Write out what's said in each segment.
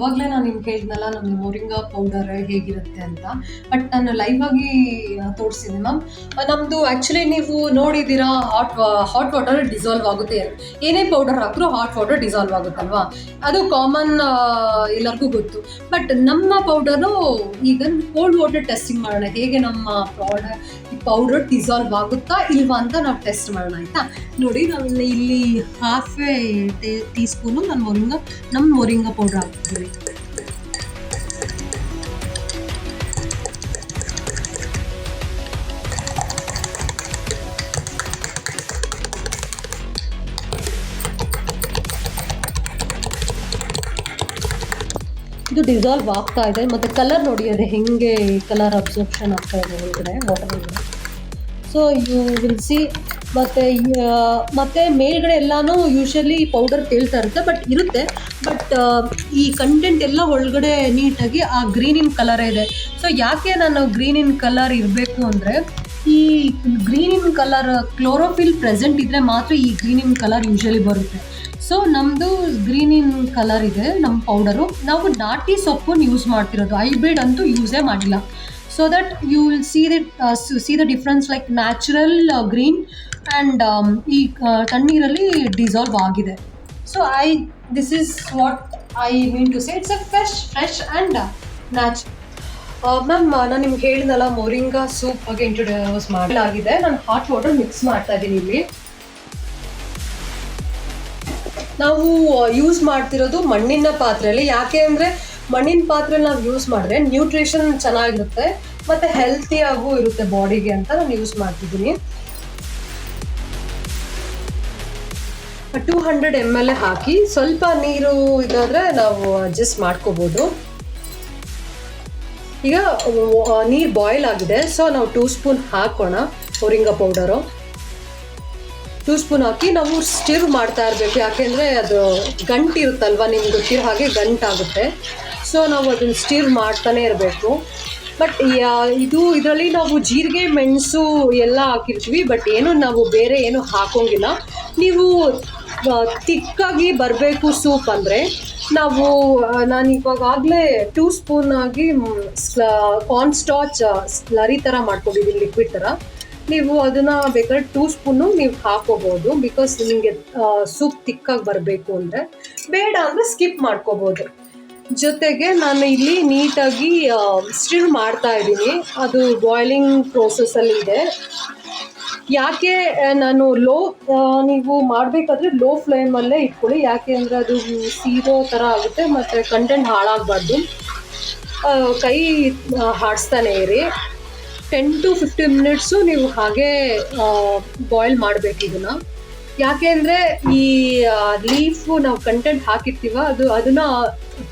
ಅವಾಗಲೇ ನಾನು ನಿಮ್ಗೆ ಹೇಳಿದ್ನಲ್ಲ ನಮ್ಮದು ಮೊರಿಂಗಾ ಪೌಡರ್ ಹೇಗಿರುತ್ತೆ ಅಂತ. ಬಟ್ ನಾನು ಲೈವ್ ಆಗಿ ತೋರಿಸಿದ್ದೆ ಮ್ಯಾಮ್. ನಮ್ಮದು ಆ್ಯಕ್ಚುಲಿ ನೀವು ನೋಡಿದ್ದೀರಾ, ಹಾಟ್ ವಾಟರ್ ಡಿಸಾಲ್ವ್ ಆಗುತ್ತೆ. ಏನೇ ಪೌಡರ್ ಹಾಕಿದ್ರೂ ಹಾಟ್ ವಾಟರ್ ಡಿಸಾಲ್ವ್ ಆಗುತ್ತಲ್ವಾ, ಅದು ಕಾಮನ್, ಎಲ್ಲರಿಗೂ ಗೊತ್ತು. ಬಟ್ ನಮ್ಮ ಪೌಡರು ಈಗ ಕೋಲ್ಡ್ ವಾಟರ್ ಟೆಸ್ಟಿಂಗ್ ಮಾಡೋಣ, ಹೇಗೆ ನಮ್ಮ ಪೌಡರ್ ಡಿಸಾಲ್ವ್ ಆಗುತ್ತಾ ಇಲ್ವಾ ಅಂತ ನಾವು ಟೆಸ್ಟ್ ಮಾಡೋಣ ಆಯಿತಾ. ನೋಡಿ, ನಾವು ಇಲ್ಲಿ ಹಾಫ್ ಟೀ ಸ್ಪೂನು ನಮ್ಮ ಮೊರಿಂಗಾ ಪೌಡರ್ ಹಾಕ್ತೀವಿ. ಇದು ಡಿಸಾಲ್ವ್ ಆಗ್ತಾ ಇದೆ, ಮತ್ತು ಕಲರ್ ನೋಡಿ ಅದು ಹೆಂಗೆ ಕಲರ್ ಅಬ್ಸರ್ಪ್ಷನ್ ಆಗ್ತಾ ಇದೆ ಒಳಗಡೆ ವಾಟರ್ ಒಳಗಡೆ. So you will see. ಮತ್ತು ಮೇಲ್ಗಡೆ ಎಲ್ಲನೂ ಯೂಶಲಿ ಪೌಡರ್ ತೇಳ್ತಾ ಇರುತ್ತೆ, ಬಟ್ ಈ ಕಂಟೆಂಟ್ ಎಲ್ಲ ಒಳಗಡೆ ನೀಟಾಗಿ ಆ ಗ್ರೀನಿನ ಕಲರೇ ಇದೆ. ಸೊ ಯಾಕೆ ನಾನು ಗ್ರೀನಿನ ಕಲರ್ ಇರಬೇಕು ಅಂದರೆ, ಈ ಗ್ರೀನಿನ ಕಲರ್ ಕ್ಲೋರೋಫಿಲ್ ಪ್ರೆಸೆಂಟ್ ಇದ್ದರೆ ಮಾತ್ರ ಈ ಗ್ರೀನಿನ ಕಲರ್ ಯೂಶಲಿ ಬರುತ್ತೆ. ಸೊ ನಮ್ಮದು ಗ್ರೀನಿನ್ ಕಲರ್ ಇದೆ ನಮ್ಮ ಪೌಡರು. ನಾವು ನಾಟಿ ಸೊಪ್ಪನ್ನು ಯೂಸ್ ಮಾಡ್ತಿರೋದು, ಹೈಬ್ರಿಡ್ ಅಂತೂ ಯೂಸೇ ಮಾಡಿಲ್ಲ. So that you will see the difference, like natural green and ಈ ತಣ್ಣೀರಲ್ಲಿ ಡಿಸಾಲ್ವ್ ಆಗಿದೆ. So this is what I mean to say, it's a fresh and natural. Ma'am, ನಾನು ನಿಮ್ಗೆ ಹೇಳಿದ್ನಲ್ಲ ಮೊರಿಂಗಾ ಸೂಪ್ ಬಗ್ಗೆ ಇಂಟ್ರೊಡ್ಯೂಸ್ ಮಾಡಲಾಗಿದೆ. ನಾನು ಹಾಟ್ ವಾಟರ್ ಮಿಕ್ಸ್ ಮಾಡ್ತಾ ಇದ್ದೀನಿ ಇಲ್ಲಿ. ನಾವು ಯೂಸ್ ಮಾಡ್ತಿರೋದು ಮಣ್ಣಿನ ಪಾತ್ರೆಯಲ್ಲಿ. ಯಾಕೆ ಅಂದರೆ ಮಣ್ಣಿನ ಪಾತ್ರೆಯಲ್ಲಿ ನಾವು ಯೂಸ್ ಮಾಡಿದ್ರೆ ನ್ಯೂಟ್ರಿಷನ್ ಚೆನ್ನಾಗಿರುತ್ತೆ ಮತ್ತು ಹೆಲ್ತಿಯಾಗೂ ಇರುತ್ತೆ ಬಾಡಿಗೆ ಅಂತ ನಾನು ಯೂಸ್ ಮಾಡ್ತಿದ್ದೀನಿ. 200 ml ಹಾಕಿ ಸ್ವಲ್ಪ ನೀರು ಇದಾದರೆ ನಾವು ಅಡ್ಜಸ್ಟ್ ಮಾಡ್ಕೋಬೋದು. ಈಗ ನೀರು ಬಾಯ್ಲ್ ಆಗಿದೆ, ಸೊ ನಾವು 2 ಸ್ಪೂನ್ ಹಾಕೋಣ ಮೊರಿಂಗಾ ಪೌಡರು. 2 ಸ್ಪೂನ್ ಹಾಕಿ ನಾವು ಸ್ಟಿರ್ ಮಾಡ್ತಾ ಇರಬೇಕು. ಯಾಕೆಂದರೆ ಅದು ಗಂಟು ಇರುತ್ತಲ್ವ, ನಿಮ್ಗೆ ಗೊತ್ತಿರೋ ಹಾಗೆ ಗಂಟಾಗುತ್ತೆ. ಸೊ ನಾವು ಅದನ್ನು ಸ್ಟಿರ್ ಮಾಡ್ತಾನೆ ಇರಬೇಕು. ಬಟ್ ಇದರಲ್ಲಿ ನಾವು ಜೀರಿಗೆ, ಮೆಣಸು ಎಲ್ಲ ಹಾಕಿರ್ತೀವಿ, ಬಟ್ ನಾವು ಬೇರೆ ಏನು ಹಾಕೋಂಗಿಲ್ಲ. ನೀವು ತಿಕ್ಕಾಗಿ ಬರಬೇಕು ಸೂಪ್ ಅಂದರೆ ನಾನು ಇವಾಗಲೇ 2 ಸ್ಪೂನ್ ಆಗಿ ಕಾರ್ನ್ ಸ್ಟಾರ್ಚ್ ಸ್ಲರಿ ಥರ ಮಾಡ್ಕೊಂಡಿದ್ದೀನಿ, ಲಿಕ್ವಿಡ್ ಥರ. ನೀವು ಅದನ್ನು ಬೇಕಾದ್ರೆ 2 ಸ್ಪೂನು ನೀವು ಹಾಕೋಬೋದು, ಬಿಕಾಸ್ ನಿಮಗೆ ಸೂಪ್ ತಿಕ್ಕಾಗಿ ಬರಬೇಕು ಅಂದರೆ. ಬೇಡ ಅಂದರೆ ಸ್ಕಿಪ್ ಮಾಡ್ಕೋಬೋದು. ಜೊತೆಗೆ ನಾನು ಇಲ್ಲಿ ನೀಟಾಗಿ ಸ್ಟಿರ್ ಮಾಡ್ತಾ ಇದ್ದೀನಿ, ಅದು ಬಾಯ್ಲಿಂಗ್ ಪ್ರೋಸೆಸ್ಸಲ್ಲಿ ಇದೆ. ಯಾಕೆ ನಾನು ನೀವು ಮಾಡಬೇಕಾದ್ರೆ ಲೋ ಫ್ಲೇಮಲ್ಲೇ ಇಟ್ಕೊಳ್ಳಿ, ಯಾಕೆ ಅಂದರೆ ಅದು ಸೀದೋ ಥರ ಆಗುತ್ತೆ ಮತ್ತು ಕಂಟೆಂಟ್ ಹಾಳಾಗಬಾರ್ದು. ಕೈ ಹಾಡಿಸ್ತಾನೆ ಇರಿ. 10 to 15 ಮಿನಿಟ್ಸು ನೀವು ಹಾಗೇ ಬಾಯ್ಲ್ ಮಾಡಬೇಕು ಇದನ್ನು. ಯಾಕೆ ಅಂದರೆ ಈ ಲೀಫು ನಾವು ಕಂಟೆಂಟ್ ಹಾಕಿರ್ತೀವ, ಅದನ್ನು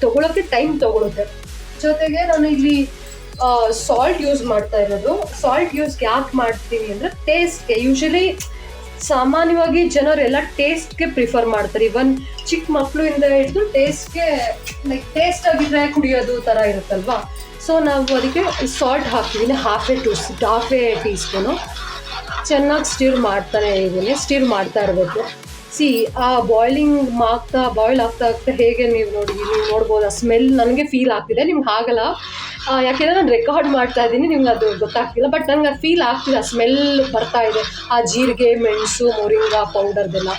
ತೊಗೊಳಕ್ಕೆ ಟೈಮ್ ತೊಗೊಳುತ್ತೆ. ಜೊತೆಗೆ ನಾನು ಇಲ್ಲಿ ಸಾಲ್ಟ್ ಯೂಸ್ ಮಾಡ್ತಾ ಇರೋದು. ಸಾಲ್ಟ್ ಯಾಕೆ ಮಾಡ್ತೀವಿ ಅಂದರೆ ಟೇಸ್ಟ್ಗೆ. ಯೂಶಲಿ ಸಾಮಾನ್ಯವಾಗಿ ಜನರೆಲ್ಲ ಟೇಸ್ಟ್ಗೆ ಪ್ರಿಫರ್ ಮಾಡ್ತಾರೆ. ಇವನ್ ಚಿಕ್ಕ ಮಕ್ಕಳಿಂದ ಹಿಡಿದು ಟೇಸ್ಟ್ಗೆ, ಲೈಕ್ ಟೇಸ್ಟ್ ಆಗಿದ್ರೆ ಕುಡಿಯೋದು ಥರ ಇರುತ್ತಲ್ವಾ. ಸೊ ನಾವು ಅದಕ್ಕೆ ಸಾಲ್ಟ್ ಹಾಕ್ತಿದ್ದೀನಿ, ಹಾಫ್ ಎ ಟೀ ಸ್ಪೂನು. ಚೆನ್ನಾಗಿ ಸ್ಟಿರ್ ಮಾಡ್ತಾ ಇರಬೇಕು. ಆ ಬಾಯ್ಲ್ ಆಗ್ತಾ ಹೇಗೆ ನೀವು ನೋಡ್ಬೋದು, ಆ ಸ್ಮೆಲ್ ನನಗೆ ಫೀಲ್ ಆಗ್ತಿದೆ, ನಿಮ್ಗೆ ಆಗಲ್ಲ. ಯಾಕೆಂದರೆ ನಾನು ರೆಕಾರ್ಡ್ ಮಾಡ್ತಾ ಇದ್ದೀನಿ, ನಿಮ್ಗೆ ಅದು ಗೊತ್ತಾಗ್ತಿಲ್ಲ. ಬಟ್ ನನಗೆ ಫೀಲ್ ಆಗ್ತಿದೆ, ಆ ಸ್ಮೆಲ್ ಬರ್ತಾ ಇದೆ, ಆ ಜೀರಿಗೆ, ಮೆಣಸು, ಮೊರಿಂಗಾ ಪೌಡರ್ದೆಲ್ಲ.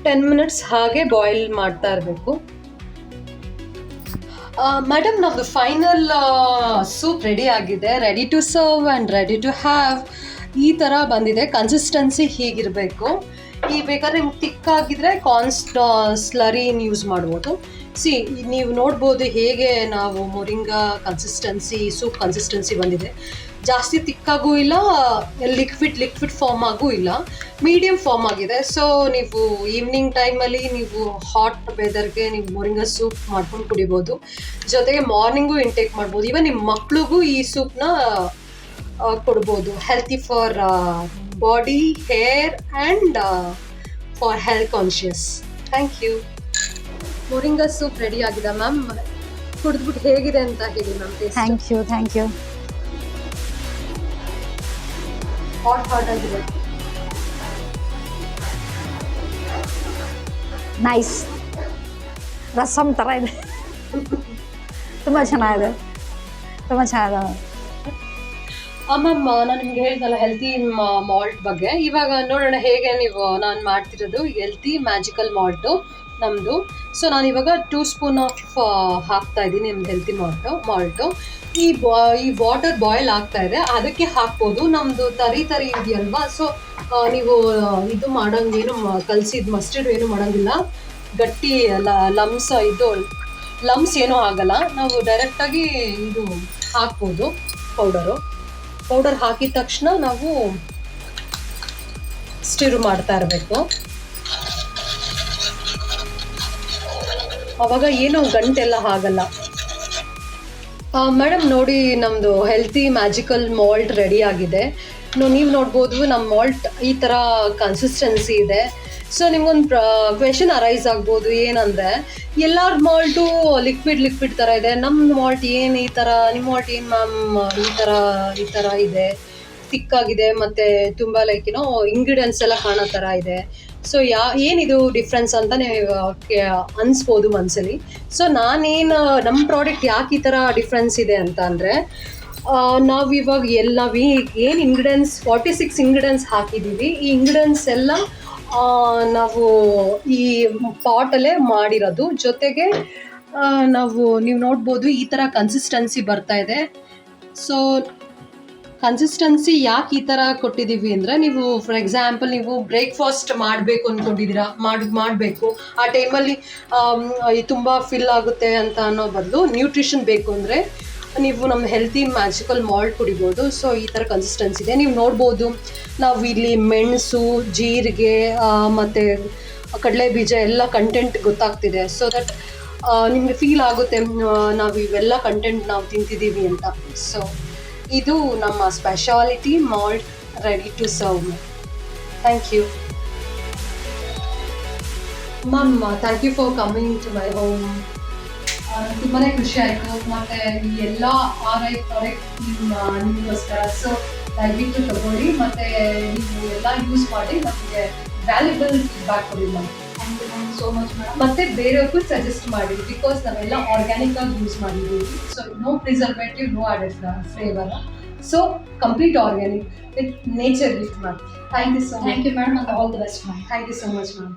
10 ಮಿನಿಟ್ಸ್ ಹಾಗೆ ಬಾಯ್ಲ್ ಮಾಡ್ತಾ ಇರಬೇಕು. ಮೇಡಮ್, ನಮ್ಮದು ಫೈನಲ್ ಸೂಪ್ ರೆಡಿ ಆಗಿದೆ. Ready to serve and ready to have ಈ ಥರ ಬಂದಿದೆ. ಕನ್ಸಿಸ್ಟೆನ್ಸಿ ಹೀಗಿರಬೇಕು. ಬೇಕಾದ್ರೆ ನಿಮ್ಗೆ ತಿಕ್ಕಾಗಿದ್ದರೆ ಸ್ಲರಿನ ಯೂಸ್ ಮಾಡ್ಬೋದು. ನೀವು ನೋಡ್ಬೋದು ಹೇಗೆ ನಾವು ಮೊರಿಂಗಾ ಸೂಪ್ ಕನ್ಸಿಸ್ಟೆನ್ಸಿ ಬಂದಿದೆ. ಜಾಸ್ತಿ ತಿಕ್ಕಾಗೂ ಇಲ್ಲ, ಲಿಕ್ವಿಡ್ ಫಾರ್ಮ್ ಆಗೂ ಇಲ್ಲ, ಮೀಡಿಯಮ್ ಫಾರ್ಮ್ ಆಗಿದೆ. ಸೊ ನೀವು ಈವ್ನಿಂಗ್ ಟೈಮಲ್ಲಿ ನೀವು ಹಾಟ್ ವೆದರ್ಗೆ ನೀವು ಮೊರಿಂಗಾ ಸೂಪ್ ಮಾಡ್ಕೊಂಡು ಕುಡಿಬೋದು. ಜೊತೆಗೆ ಮಾರ್ನಿಂಗು ಇಂಟೇಕ್ ಮಾಡ್ಬೋದು. ಇವನ್ ನಿಮ್ಮ ಮಕ್ಳಿಗೂ ಈ ಸೂಪ್ನ ಕೊಡ್ಬೋದು. Healthy for body, hair and for health conscious. Thank you. Moringa soup ready ಆಗಿದೆ ಮ್ಯಾಮ್. ಕುಡಿದ್ಬಿಟ್ಟು ಹೇಗಿದೆ ಅಂತ ಹೇಳಿ ಮ್ಯಾಮ್. Thank you. ಹಾಟ್ ಆಗಿದೆ. ನೈಸ್. ರಸಮ್ ಥರ ಇದೆ. ತುಂಬ ಚೆನ್ನಾಗಿದೆ, ತುಂಬ ಚೆನ್ನಾಗಿದೆ. ಮ್ಯಾಮ್ ನಾನು ನಿಮ್ಗೆ ಹೇಳಿದ್ನಲ್ಲ ಹೆಲ್ತಿ ಮಾಲ್ಟ್ ಬಗ್ಗೆ. ಇವಾಗ ನೋಡೋಣ ಹೇಗೆ ನೀವು ನಾನು ಮಾಡ್ತಿರೋದು ಹೆಲ್ತಿ ಮ್ಯಾಜಿಕಲ್ ಮಾಲ್ಟು ನಮ್ಮದು. ಸೊ ನಾನು ಇವಾಗ 2 ಸ್ಪೂನ್ ಆಫ್ ಹಾಕ್ತಾ ಇದ್ದೀನಿ ನಿಮ್ದು ಹೆಲ್ತಿ ಮಾಲ್ಟು. ಈ ವಾಟರ್ ಬಾಯ್ಲ್ ಆಗ್ತಾ ಇದೆ, ಅದಕ್ಕೆ ಹಾಕ್ಬೋದು. ನಮ್ಮದು ತರಿ ಇದೆಯಲ್ವಾ, ಸೊ ನೀವು ಇದು ಮಾಡೋಂಗೇನು ಕಲಸಿದ ಮಸ್ಟರ್ಡ್ ಏನು ಮಾಡೋಂಗಿಲ್ಲ. ಗಟ್ಟಿ ಲಮ್ಸ್ ಏನೂ ಆಗಲ್ಲ. ನಾವು ಡೈರೆಕ್ಟಾಗಿ ಇದು ಹಾಕ್ಬೋದು ಪೌಡರ್ ಹಾಕಿದ ತಕ್ಷಣ ನಾವು ಸ್ಟಿರ್ ಮಾಡ್ತಾ ಇರಬೇಕು. ಅವಾಗ ಏನು ಗಂಟೆಲ್ಲ ಆಗಲ್ಲ. ಮೇಡಮ್ ನೋಡಿ, ನಮ್ಮದು ಹೆಲ್ತಿ ಮ್ಯಾಜಿಕಲ್ ಮಾಲ್ಟ್ ರೆಡಿ ಆಗಿದೆ. ನೀವು ನೋಡ್ಬೋದು ನಮ್ಮ ಮಾಲ್ಟ್ ಈ ಥರ ಕನ್ಸಿಸ್ಟೆನ್ಸಿ ಇದೆ. ಸೊ ನಿಮ್ಗೊಂದು ಕ್ವೆಶನ್ ಅರೈಸ್ ಆಗ್ಬೋದು, ಏನಂದರೆ ಎಲ್ಲರ ಮಾಲ್ಟು ಲಿಕ್ವಿಡ್ ಥರ ಇದೆ, ನಮ್ಮ ಮಾಲ್ಟ್ ಏನು ಈ ಥರ, ನಿಮ್ಮ ಮಾಲ್ಟ್ ಏನು ಮ್ಯಾಮ್ ಈ ಥರ ಇದೆ, ತಿಕ್ಕಾಗಿದೆ ಮತ್ತು ತುಂಬ ಇಂಗ್ರೀಡಿಯೆಂಟ್ಸ್ ಎಲ್ಲ ಕಾಣೋ ಥರ ಇದೆ. ಸೊ ಏನಿದು ಡಿಫ್ರೆನ್ಸ್ ಅಂತ ನೀವು ಅನಿಸ್ಬೋದು ಮನಸ್ಸಲ್ಲಿ. ಸೊ ನಾನೇನು ನಮ್ಮ ಪ್ರಾಡಕ್ಟ್ ಯಾಕೆ ಈ ಥರ ಡಿಫ್ರೆನ್ಸ್ ಇದೆ ಅಂತ ಅಂದರೆ, ನಾವಿವಾಗ ಏನು ಇಂಗ್ರೀಡಿಯೆಂಟ್ಸ್ 46 ಇಂಗ್ರೀಡಿಯೆಂಟ್ಸ್ ಹಾಕಿದ್ದೀವಿ. ಈ ಇಂಗ್ರೀಡಿಯೆಂಟ್ಸ್ ಎಲ್ಲ ನಾವು ಈ ಪಾಟಲ್ಲೇ ಮಾಡಿರೋದು. ಜೊತೆಗೆ ನೀವು ನೋಡ್ಬೋದು ಈ ಥರ ಕನ್ಸಿಸ್ಟೆನ್ಸಿ ಬರ್ತಾ ಇದೆ. ಸೊ ಕನ್ಸಿಸ್ಟೆನ್ಸಿ ಯಾಕೆ ಈ ಥರ ಕೊಟ್ಟಿದ್ದೀವಿ ಅಂದರೆ, ನೀವು ಫಾರ್ ಎಕ್ಸಾಂಪಲ್ ನೀವು ಬ್ರೇಕ್ಫಾಸ್ಟ್ ಮಾಡಬೇಕು ಅಂದ್ಕೊಂಡಿದ್ದೀರಾ, ಮಾಡಬೇಕು ಆ ಟೈಮಲ್ಲಿ ತುಂಬ ಫಿಲ್ ಆಗುತ್ತೆ ಅಂತ ಅನ್ನೋ ಬದಲು ನ್ಯೂಟ್ರಿಷನ್ ಬೇಕು ಅಂದರೆ ನೀವು ನಮ್ಮ ಹೆಲ್ತಿ ಮ್ಯಾಜಿಕಲ್ ಮಾಲ್ಟ್ ಕುಡಿಬೋದು. ಸೊ ಈ ಥರ ಕನ್ಸಿಸ್ಟೆನ್ಸಿ ಇದೆ. ನೀವು ನೋಡ್ಬೋದು, ನಾವು ಇಲ್ಲಿ ಮೆಣಸು, ಜೀರಿಗೆ ಮತ್ತು ಕಡಲೆ ಬೀಜ ಎಲ್ಲ ಕಂಟೆಂಟ್ ಗೊತ್ತಾಗ್ತಿದೆ. ಸೊ ದಟ್ ನಿಮಗೆ ಫೀಲ್ ಆಗುತ್ತೆ ನಾವು ಇವೆಲ್ಲ ಕಂಟೆಂಟ್ ನಾವು ತಿಂತಿದ್ದೀವಿ ಅಂತ. ಸೊ ಇದು ನಮ್ಮ speciality malt ready to serve. Thank you ma'am, thank you for coming to my home. ತುಂಬಾ ಖುಷಿ ಆಯಿತು. ಮತ್ತು ಈ ಎಲ್ಲ RI ಪ್ರಾಡಕ್ಟ್ ನಿಮಗೋಸ್ಕರ. ಸೊ ದಯವಿಟ್ಟು ತಗೊಳ್ಳಿ ಮತ್ತು ನೀವು ಎಲ್ಲ ಯೂಸ್ ಮಾಡಿ ನಮಗೆ ವ್ಯಾಲ್ಯೂಬಲ್ ಫೀಡ್ಬ್ಯಾಕ್ ಕೊಡಿ ma'am. Thank you so much madam. ಮತ್ತು ಬೇರೆಯವ್ರಿಗೂ ಸಜೆಸ್ಟ್ ಮಾಡಿ, ಬಿಕಾಸ್ ನಾವೆಲ್ಲ ಆರ್ಗ್ಯಾನಿಕ್ ಆಗಿ ಯೂಸ್ ಮಾಡಿದ್ದೀವಿ. So no preservative, no added flavour. So complete organic with nature gift ma'am. Thank you so much. Thank you madam, and all the best, ma'am. Thank you so much, ma'am.